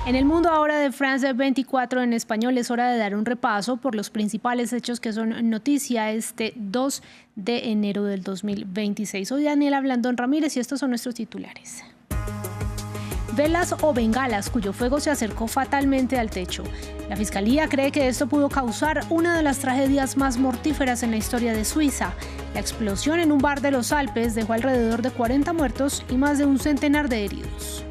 En el mundo ahora de France 24 en español es hora de dar un repaso por los principales hechos que son noticia este 2 de enero del 2026. Soy Daniela Blandón Ramírez y estos son nuestros titulares. Velas o bengalas cuyo fuego se acercó fatalmente al techo. La Fiscalía cree que esto pudo causar una de las tragedias más mortíferas en la historia de Suiza. La explosión en un bar de los Alpes dejó alrededor de 40 muertos y más de un centenar de heridos.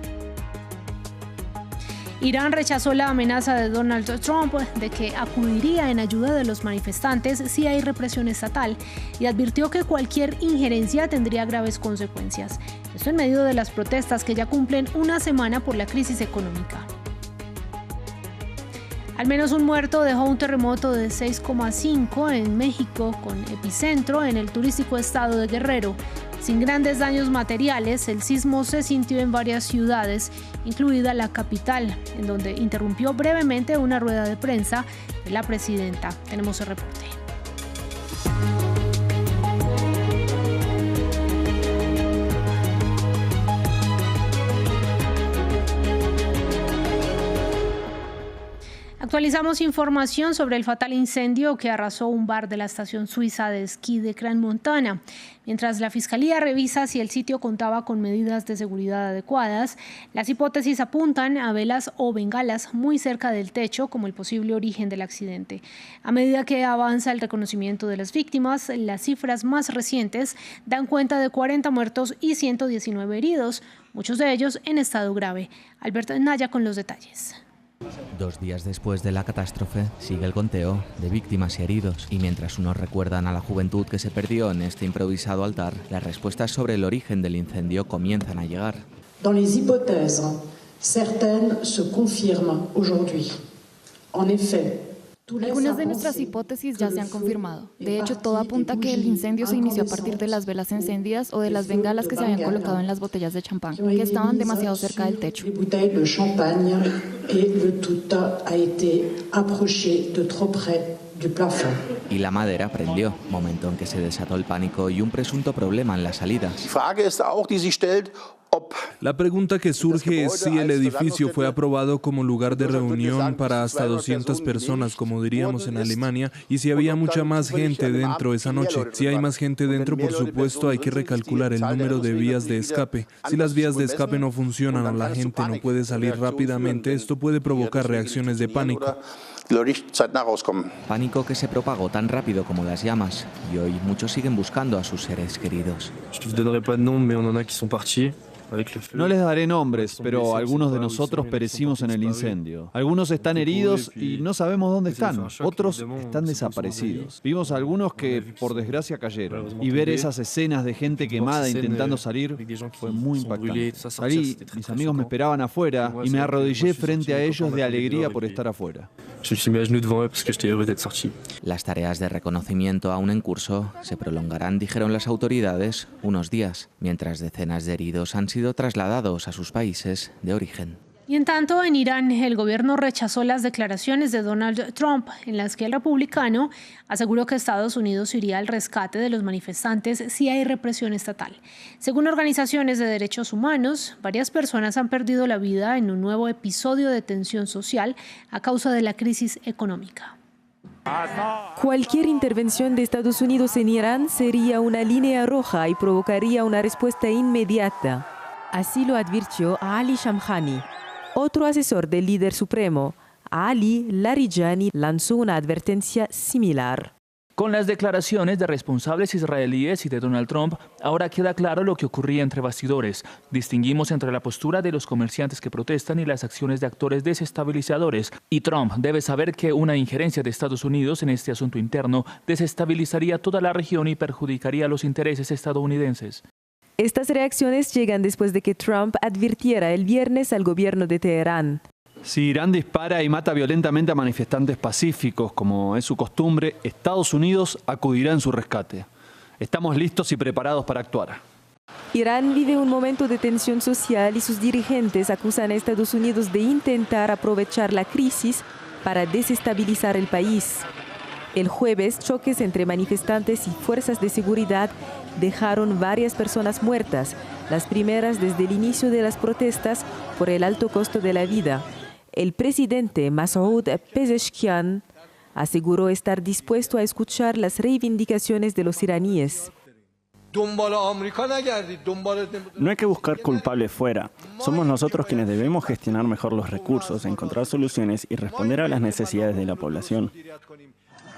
Irán rechazó la amenaza de Donald Trump de que acudiría en ayuda de los manifestantes si hay represión estatal y advirtió que cualquier injerencia tendría graves consecuencias. Esto en medio de las protestas que ya cumplen una semana por la crisis económica. Al menos un muerto dejó un terremoto de 6,5 en México con epicentro en el turístico estado de Guerrero. Sin grandes daños materiales, el sismo se sintió en varias ciudades, incluida la capital, en donde interrumpió brevemente una rueda de prensa de la presidenta. Tenemos el reporte. Actualizamos información sobre el fatal incendio que arrasó un bar de la estación suiza de esquí de Crans-Montana. Mientras la Fiscalía revisa si el sitio contaba con medidas de seguridad adecuadas, las hipótesis apuntan a velas o bengalas muy cerca del techo como el posible origen del accidente. A medida que avanza el reconocimiento de las víctimas, las cifras más recientes dan cuenta de 40 muertos y 119 heridos, muchos de ellos en estado grave. Alberto Naya con los detalles. 2 días después de la catástrofe, sigue el conteo de víctimas y heridos. Y mientras unos recuerdan a la juventud que se perdió en este improvisado altar, las respuestas sobre el origen del incendio comienzan a llegar. Dans les hypothèses, certaines se confirment aujourd'hui. En effet, algunas de nuestras hipótesis ya se han confirmado. De hecho, todo apunta a que el incendio se inició a partir de las velas encendidas o de las bengalas que se habían colocado en las botellas de champán, que estaban demasiado cerca del techo. Y la madera prendió, momento en que se desató el pánico y un presunto problema en las salidas. La pregunta que surge es si el edificio fue aprobado como lugar de reunión para hasta 200 personas, como diríamos en Alemania, y si había mucha más gente dentro esa noche. Si hay más gente dentro, por supuesto, hay que recalcular el número de vías de escape. Si las vías de escape no funcionan o la gente no puede salir rápidamente, esto puede provocar reacciones de pánico. Pánico que se propagó tan rápido como las llamas, y hoy muchos siguen buscando a sus seres queridos. No les daré nombres, pero algunos de nosotros perecimos en el incendio. Algunos están heridos y no sabemos dónde están. Otros están desaparecidos. Vimos a algunos que, por desgracia, cayeron. Y ver esas escenas de gente quemada intentando salir fue muy impactante. Salí, mis amigos me esperaban afuera y me arrodillé frente a ellos de alegría por estar afuera. Las tareas de reconocimiento aún en curso se prolongarán, dijeron las autoridades, unos días, mientras decenas de heridos han sido trasladados a sus países de origen. Y en tanto, en Irán, el gobierno rechazó las declaraciones de Donald Trump, en las que el republicano aseguró que Estados Unidos iría al rescate de los manifestantes si hay represión estatal. Según organizaciones de derechos humanos, varias personas han perdido la vida en un nuevo episodio de tensión social a causa de la crisis económica. Cualquier intervención de Estados Unidos en Irán sería una línea roja y provocaría una respuesta inmediata. Así lo advirtió Ali Shamkhani. Otro asesor del líder supremo, Ali Larijani, lanzó una advertencia similar. Con las declaraciones de responsables israelíes y de Donald Trump, ahora queda claro lo que ocurría entre bastidores. Distinguimos entre la postura de los comerciantes que protestan y las acciones de actores desestabilizadores. Y Trump debe saber que una injerencia de Estados Unidos en este asunto interno desestabilizaría toda la región y perjudicaría los intereses estadounidenses. Estas reacciones llegan después de que Trump advirtiera el viernes al gobierno de Teherán. Si Irán dispara y mata violentamente a manifestantes pacíficos, como es su costumbre, Estados Unidos acudirá en su rescate. Estamos listos y preparados para actuar. Irán vive un momento de tensión social y sus dirigentes acusan a Estados Unidos de intentar aprovechar la crisis para desestabilizar el país. El jueves, choques entre manifestantes y fuerzas de seguridad dejaron varias personas muertas, las primeras desde el inicio de las protestas por el alto costo de la vida. El presidente Masoud Pezeshkian aseguró estar dispuesto a escuchar las reivindicaciones de los iraníes. No hay que buscar culpables fuera. Somos nosotros quienes debemos gestionar mejor los recursos, encontrar soluciones y responder a las necesidades de la población.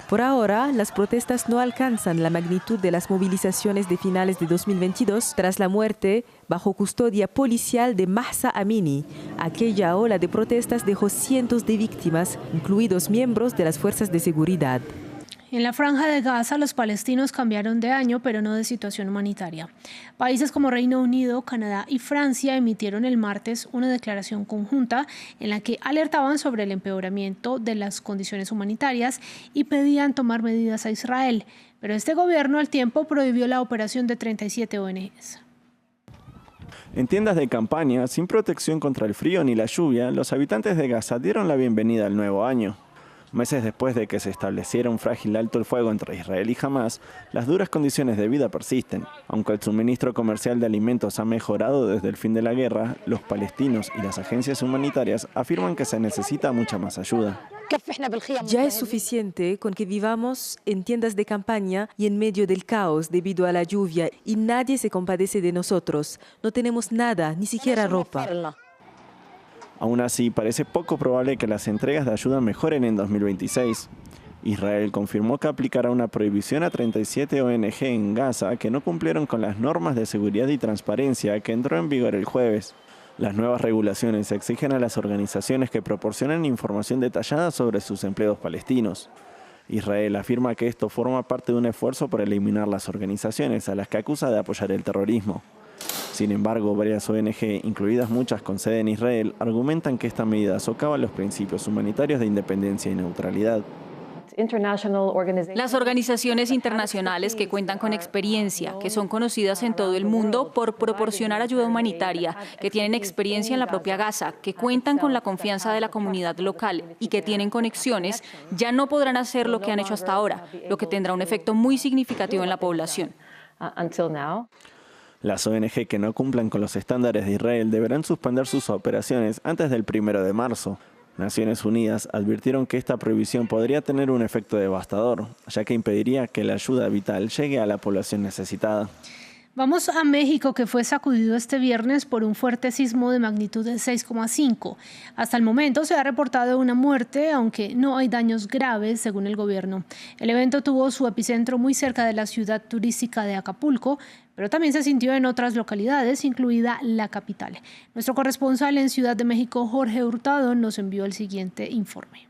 Por ahora, las protestas no alcanzan la magnitud de las movilizaciones de finales de 2022 tras la muerte bajo custodia policial de Mahsa Amini. Aquella ola de protestas dejó cientos de víctimas, incluidos miembros de las fuerzas de seguridad. En la Franja de Gaza, los palestinos cambiaron de año, pero no de situación humanitaria. Países como Reino Unido, Canadá y Francia emitieron el martes una declaración conjunta en la que alertaban sobre el empeoramiento de las condiciones humanitarias y pedían tomar medidas a Israel. Pero este gobierno al tiempo prohibió la operación de 37 ONGs. En tiendas de campaña, sin protección contra el frío ni la lluvia, los habitantes de Gaza dieron la bienvenida al nuevo año. Meses después de que se estableciera un frágil alto el fuego entre Israel y Hamás, las duras condiciones de vida persisten. Aunque el suministro comercial de alimentos ha mejorado desde el fin de la guerra, los palestinos y las agencias humanitarias afirman que se necesita mucha más ayuda. Ya es suficiente con que vivamos en tiendas de campaña y en medio del caos debido a la lluvia y nadie se compadece de nosotros. No tenemos nada, ni siquiera ropa. Aún así, parece poco probable que las entregas de ayuda mejoren en 2026. Israel confirmó que aplicará una prohibición a 37 ONG en Gaza que no cumplieron con las normas de seguridad y transparencia que entró en vigor el jueves. Las nuevas regulaciones exigen a las organizaciones que proporcionen información detallada sobre sus empleados palestinos. Israel afirma que esto forma parte de un esfuerzo por eliminar las organizaciones a las que acusa de apoyar el terrorismo. Sin embargo, varias ONG, incluidas muchas con sede en Israel, argumentan que esta medida socava los principios humanitarios de independencia y neutralidad. Las organizaciones internacionales que cuentan con experiencia, que son conocidas en todo el mundo por proporcionar ayuda humanitaria, que tienen experiencia en la propia Gaza, que cuentan con la confianza de la comunidad local y que tienen conexiones, ya no podrán hacer lo que han hecho hasta ahora, lo que tendrá un efecto muy significativo en la población. Las ONG que no cumplan con los estándares de Israel deberán suspender sus operaciones antes del 1 de marzo. Naciones Unidas advirtieron que esta prohibición podría tener un efecto devastador, ya que impediría que la ayuda vital llegue a la población necesitada. Vamos a México, que fue sacudido este viernes por un fuerte sismo de magnitud de 6,5. Hasta el momento se ha reportado una muerte, aunque no hay daños graves, según el gobierno. El evento tuvo su epicentro muy cerca de la ciudad turística de Acapulco, pero también se sintió en otras localidades, incluida la capital. Nuestro corresponsal en Ciudad de México, Jorge Hurtado, nos envió el siguiente informe.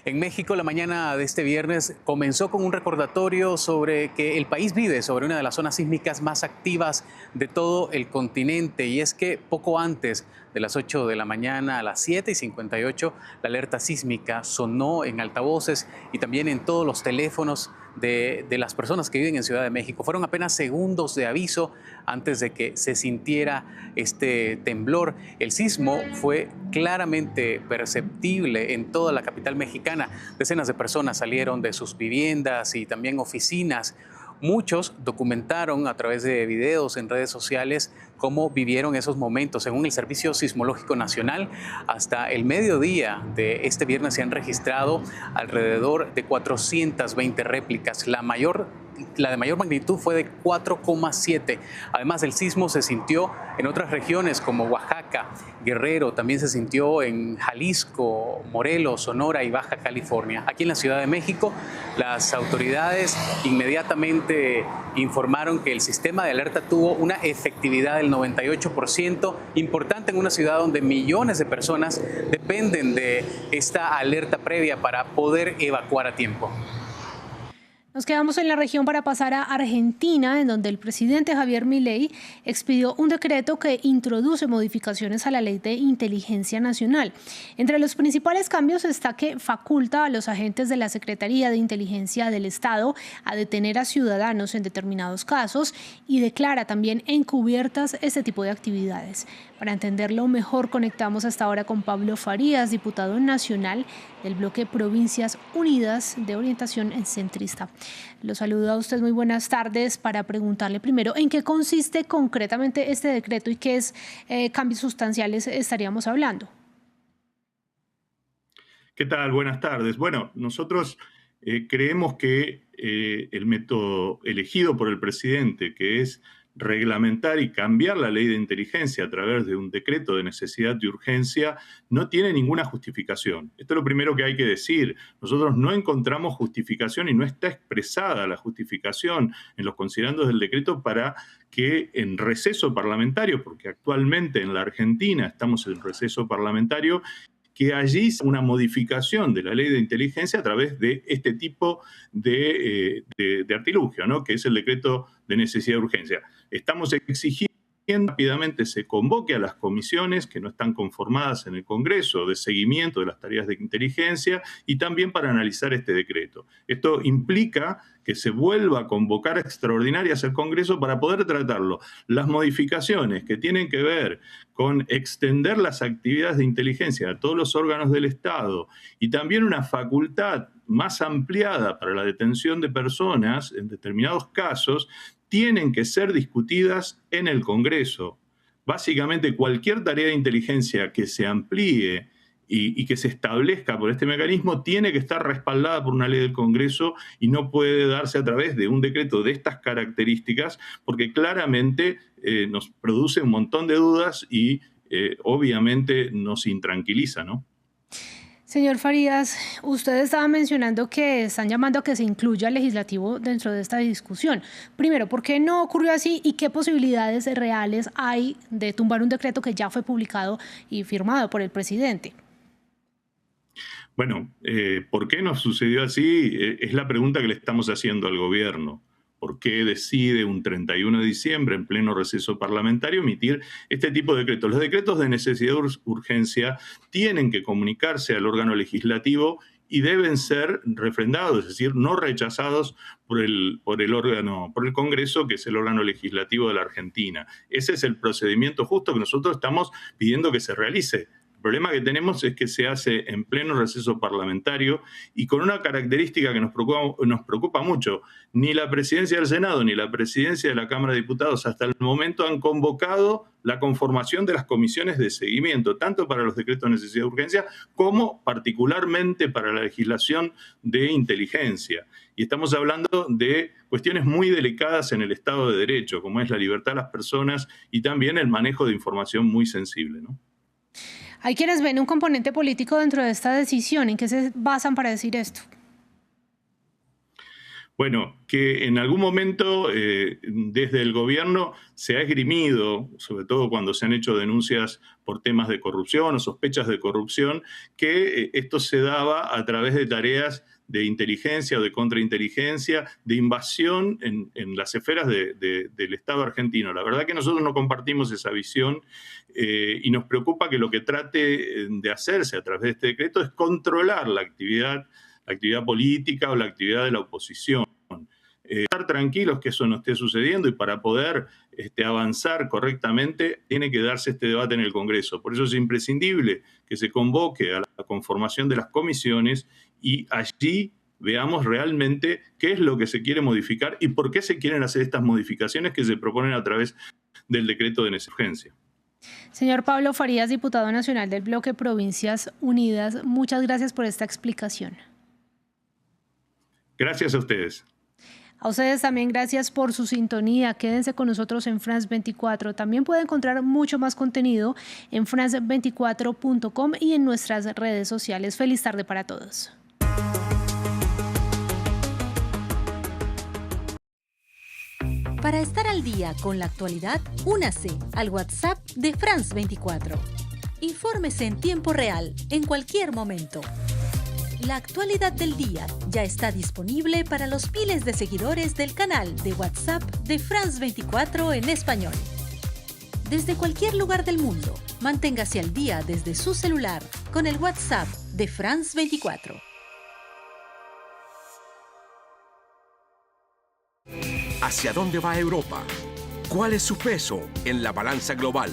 En México, la mañana de este viernes comenzó con un recordatorio sobre que el país vive sobre una de las zonas sísmicas más activas de todo el continente. Y es que poco antes de las 8 de la mañana, a las 7:58, la alerta sísmica sonó en altavoces y también en todos los teléfonos de las personas que viven en Ciudad de México. Fueron apenas segundos de aviso antes de que se sintiera este temblor. El sismo fue claramente perceptible en toda la capital mexicana. Decenas de personas salieron de sus viviendas y también oficinas. Muchos documentaron a través de videos en redes sociales cómo vivieron esos momentos. Según el Servicio Sismológico Nacional, hasta el mediodía de este viernes se han registrado alrededor de 420 réplicas. La de mayor magnitud fue de 4,7. Además, el sismo se sintió en otras regiones como Oaxaca, Guerrero, también se sintió en Jalisco, Morelos, Sonora y Baja California. Aquí en la Ciudad de México, las autoridades inmediatamente informaron que el sistema de alerta tuvo una efectividad del 98%, importante en una ciudad donde millones de personas dependen de esta alerta previa para poder evacuar a tiempo. Nos quedamos en la región para pasar a Argentina, en donde el presidente Javier Milei expidió un decreto que introduce modificaciones a la Ley de Inteligencia Nacional. Entre los principales cambios está que faculta a los agentes de la Secretaría de Inteligencia del Estado a detener a ciudadanos en determinados casos y declara también encubiertas este tipo de actividades. Para entenderlo mejor, conectamos hasta ahora con Pablo Farías, diputado nacional del bloque Provincias Unidas de Orientación Centrista. Lo saludo a usted, muy buenas tardes, para preguntarle primero en qué consiste concretamente este decreto y qué cambios sustanciales estaríamos hablando. ¿Qué tal? Buenas tardes. Bueno, nosotros creemos que el método elegido por el presidente, que es reglamentar y cambiar la ley de inteligencia a través de un decreto de necesidad y urgencia, no tiene ninguna justificación. Esto es lo primero que hay que decir. Nosotros no encontramos justificación y no está expresada la justificación en los considerandos del decreto para que en receso parlamentario, porque actualmente en la Argentina estamos en receso parlamentario, que allí una modificación de la ley de inteligencia a través de este tipo de artilugio, ¿no? Que es el decreto de necesidad de urgencia. Estamos exigiendo que rápidamente se convoque a las comisiones que no están conformadas en el Congreso de seguimiento de las tareas de inteligencia y también para analizar este decreto. Esto implica que se vuelva a convocar extraordinarias al Congreso para poder tratarlo. Las modificaciones que tienen que ver con extender las actividades de inteligencia a todos los órganos del Estado y también una facultad más ampliada para la detención de personas en determinados casos, tienen que ser discutidas en el Congreso. Básicamente, cualquier tarea de inteligencia que se amplíe y que se establezca por este mecanismo tiene que estar respaldada por una ley del Congreso y no puede darse a través de un decreto de estas características, porque claramente nos produce un montón de dudas y obviamente nos intranquiliza, ¿no? Señor Farías, usted estaba mencionando que están llamando a que se incluya el legislativo dentro de esta discusión. Primero, ¿por qué no ocurrió así y qué posibilidades reales hay de tumbar un decreto que ya fue publicado y firmado por el presidente? Bueno, ¿por qué no sucedió así? Es la pregunta que le estamos haciendo al gobierno. ¿Por qué decide un 31 de diciembre, en pleno receso parlamentario, emitir este tipo de decretos? Los decretos de necesidad de urgencia tienen que comunicarse al órgano legislativo y deben ser refrendados, es decir, no rechazados por el Congreso, que es el órgano legislativo de la Argentina. Ese es el procedimiento justo que nosotros estamos pidiendo que se realice. El problema que tenemos es que se hace en pleno receso parlamentario y con una característica que nos preocupa mucho. Ni la presidencia del Senado ni la presidencia de la Cámara de Diputados hasta el momento han convocado la conformación de las comisiones de seguimiento, tanto para los decretos de necesidad de urgencia como particularmente para la legislación de inteligencia. Y estamos hablando de cuestiones muy delicadas en el Estado de Derecho, como es la libertad de las personas y también el manejo de información muy sensible, ¿no? Hay quienes ven un componente político dentro de esta decisión. ¿En qué se basan para decir esto? Bueno, que en algún momento desde el gobierno se ha esgrimido, sobre todo cuando se han hecho denuncias por temas de corrupción o sospechas de corrupción, que esto se daba a través de tareas de inteligencia o de contrainteligencia, de invasión en las esferas del Estado argentino. La verdad que nosotros no compartimos esa visión y nos preocupa que lo que trate de hacerse a través de este decreto es controlar la actividad política o la actividad de la oposición. Estar tranquilos que eso no esté sucediendo y para poder avanzar correctamente tiene que darse este debate en el Congreso. Por eso es imprescindible que se convoque a la conformación de las comisiones y allí veamos realmente qué es lo que se quiere modificar y por qué se quieren hacer estas modificaciones que se proponen a través del decreto de necesidad de urgencia. Señor Pablo Farías, diputado nacional del Bloque Provincias Unidas, muchas gracias por esta explicación. Gracias a ustedes. A ustedes también gracias por su sintonía. Quédense con nosotros en France 24. También puede encontrar mucho más contenido en france24.com y en nuestras redes sociales. Feliz tarde para todos. Para estar al día con la actualidad, únase al WhatsApp de France 24. Infórmese en tiempo real, en cualquier momento. La actualidad del día ya está disponible para los miles de seguidores del canal de WhatsApp de France 24 en español. Desde cualquier lugar del mundo, manténgase al día desde su celular con el WhatsApp de France 24. ¿Hacia dónde va Europa? ¿Cuál es su peso en la balanza global?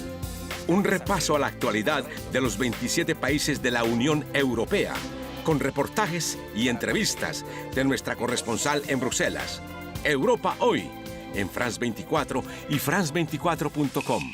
Un repaso a la actualidad de los 27 países de la Unión Europea, con reportajes y entrevistas de nuestra corresponsal en Bruselas. Europa Hoy, en France 24 y France24.com.